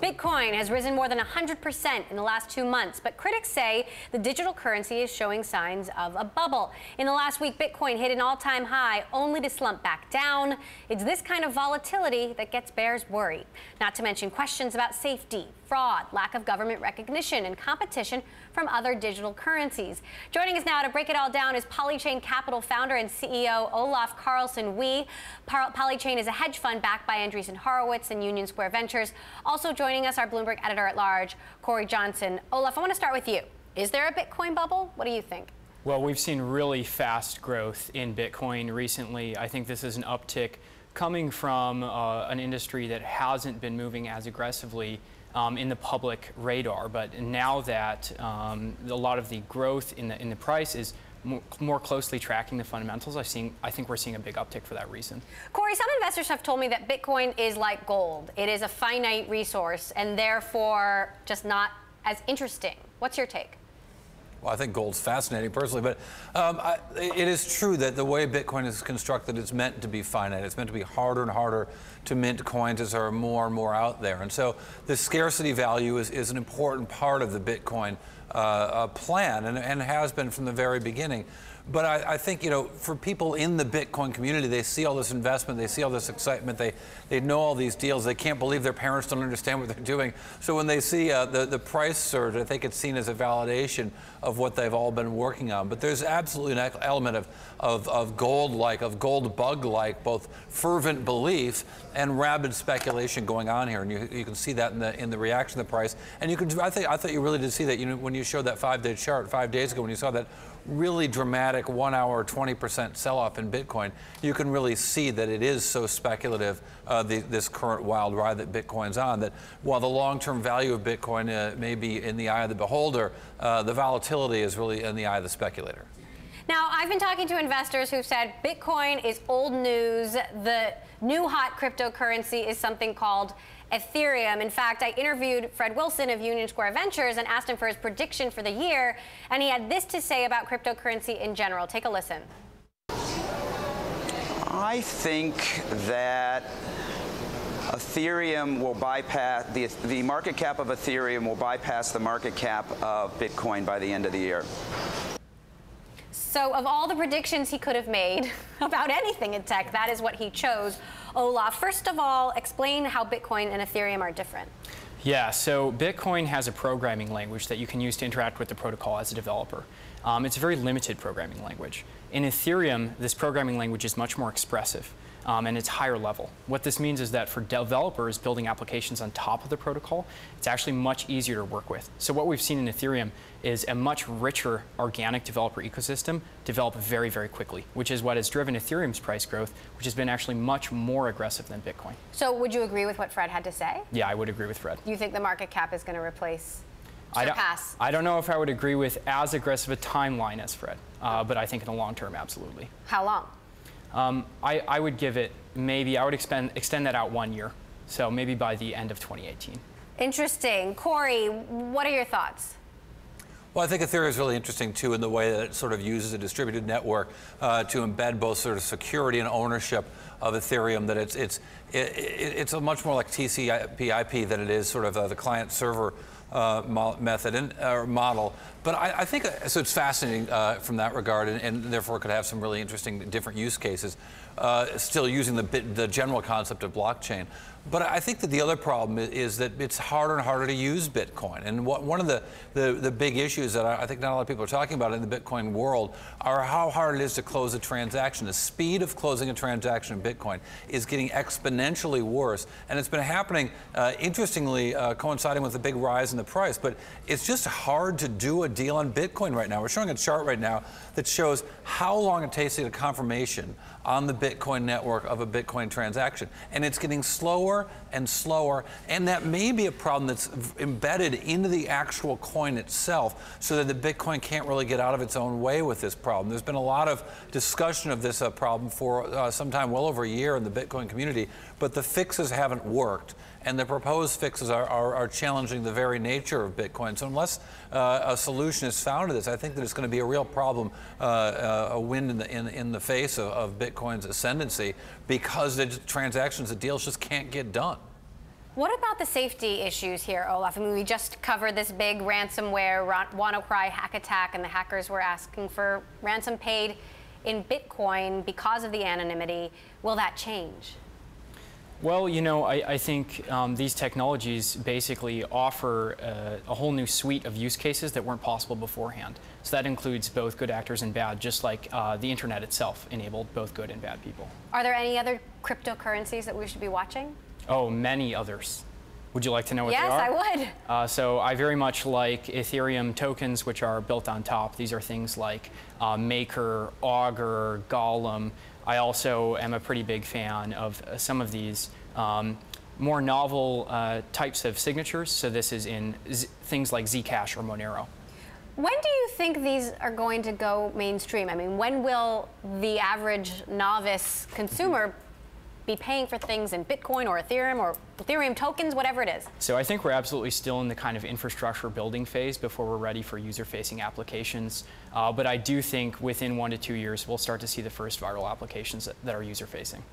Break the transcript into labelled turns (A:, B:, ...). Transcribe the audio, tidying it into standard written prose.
A: Bitcoin has risen more than 100% in the last 2 months, but critics say the digital currency is showing signs of a bubble. In the last week, Bitcoin hit an all-time high, only to slump back down. It's this kind of volatility that gets bears worried, not to mention questions about safety, fraud, lack of government recognition, and competition from other digital currencies. Joining us now to break it all down is Polychain Capital founder and CEO Olaf Carlson-Wee. Polychain is a hedge fund backed by Andreessen Horowitz and Union Square Ventures. Also joining us, our Bloomberg editor-at-large, Cory Johnson. Olaf, I want to start with you. Is there a Bitcoin bubble? What do you think?
B: Well, we've seen really fast growth in Bitcoin recently. I think this is an uptick coming from an industry that hasn't been moving as aggressively in the public radar. But now that a lot of the growth in the price is more closely tracking the fundamentals, I think we're seeing a big uptick for that reason.
A: Cory, some investors have told me that Bitcoin is like gold. It is a finite resource and therefore just not as interesting. What's your take?
C: Well, I think gold's fascinating personally, but it is true that the way Bitcoin is constructed, it's meant to be finite. It's meant to be harder and harder to mint coins as there are more and more out there. And so the scarcity value is an important part of the Bitcoin plan and has been from the very beginning. But I think, you know, for people in the Bitcoin community, they see all this investment, they see all this excitement, they know all these deals, they can't believe their parents don't understand what they're doing. So when they see the price surge, I think it's seen as a validation of what they've all been working on. But there's absolutely an element of gold-like, of gold bug-like, both fervent belief and rabid speculation going on here. And you can see that in the reaction to the price. And you can, I thought you really did see that, you know, when you showed that 5-day chart 5 days ago, when you saw that really dramatic 1 hour 20% sell-off in Bitcoin, you can really see that it is so speculative, this current wild ride that Bitcoin's on, that while the long-term value of Bitcoin may be in the eye of the beholder, the volatility is really in the eye of the speculator.
A: Now, I've been talking to investors who've said Bitcoin is old news. The new hot cryptocurrency is something called Ethereum. In fact, I interviewed Fred Wilson of Union Square Ventures and asked him for his prediction for the year, and he had this to say about cryptocurrency in general. Take a listen.
D: I think that Ethereum will bypass, the market cap of Ethereum will bypass the market cap of Bitcoin by the end of the year.
A: So of all the predictions he could have made about anything in tech, that is what he chose. Olaf, first of all, explain how Bitcoin and Ethereum are different.
B: Yeah, so Bitcoin has a programming language that you can use to interact with the protocol as a developer. It's a very limited programming language. In Ethereum, this programming language is much more expressive. And it's higher level. What this means is that for developers building applications on top of the protocol, it's actually much easier to work with. So what we've seen in Ethereum is a much richer organic developer ecosystem develop very, very quickly, which is what has driven Ethereum's price growth, which has been actually much more aggressive than Bitcoin.
A: So would you agree with what Fred had to say?
B: Yeah, I would agree with Fred.
A: You think the market cap is going to surpass?
B: I don't know if I would agree with as aggressive a timeline as Fred, but I think in the long term, absolutely.
A: How long?
B: I would give it maybe, I would extend that out 1 year. So maybe by the end of 2018.
A: Interesting. Cory, what are your thoughts?
C: Well, I think Ethereum is really interesting, too, in the way that it sort of uses a distributed network to embed both sort of security and ownership of Ethereum, that it's a much more like TCP/IP than it is sort of the client-server method or model. But I think so it's fascinating from that regard, and therefore could have some really interesting different use cases, still using the general concept of blockchain. But I think that the other problem is that it's harder and harder to use Bitcoin. And one of the big issues that I think not a lot of people are talking about in the Bitcoin world are how hard it is to close a transaction. The speed of closing a transaction in Bitcoin is getting exponentially worse. And it's been happening, interestingly, coinciding with the big rise in the price. But it's just hard to do a deal on Bitcoin right now. We're showing a chart right now that shows how long it takes to get a confirmation on the Bitcoin network of a Bitcoin transaction. And it's getting slower and slower, and that may be a problem that's embedded into the actual coin itself, so that the Bitcoin can't really get out of its own way with this problem. There's been a lot of discussion of this problem for some time, well over a year in the Bitcoin community, but the fixes haven't worked. And the proposed fixes are challenging the very nature of Bitcoin. So unless a solution is found to this, I think that it's going to be a real problem, a wind in the face of Bitcoin's ascendancy, because the transactions, the deals just can't get done.
A: What about the safety issues here, Olaf? I mean, we just covered this big ransomware WannaCry hack attack, and the hackers were asking for ransom paid in Bitcoin because of the anonymity. Will that change?
B: Well, you know, I think these technologies basically offer a whole new suite of use cases that weren't possible beforehand. So that includes both good actors and bad, just like the internet itself enabled both good and bad people.
A: Are there any other cryptocurrencies that we should be watching?
B: Oh, many others. Would you like to know what they are?
A: Yes, I would.
B: So I very much like Ethereum tokens, which are built on top. These are things like Maker, Augur, Golem. I also am a pretty big fan of some of these more novel types of signatures. So this is in things like Zcash or Monero.
A: When do you think these are going to go mainstream? I mean, when will the average novice consumer be paying for things in Bitcoin or Ethereum tokens, whatever it is?
B: So I think we're absolutely still in the kind of infrastructure building phase before we're ready for user-facing applications. But I do think within 1 to 2 years, we'll start to see the first viral applications that are user-facing.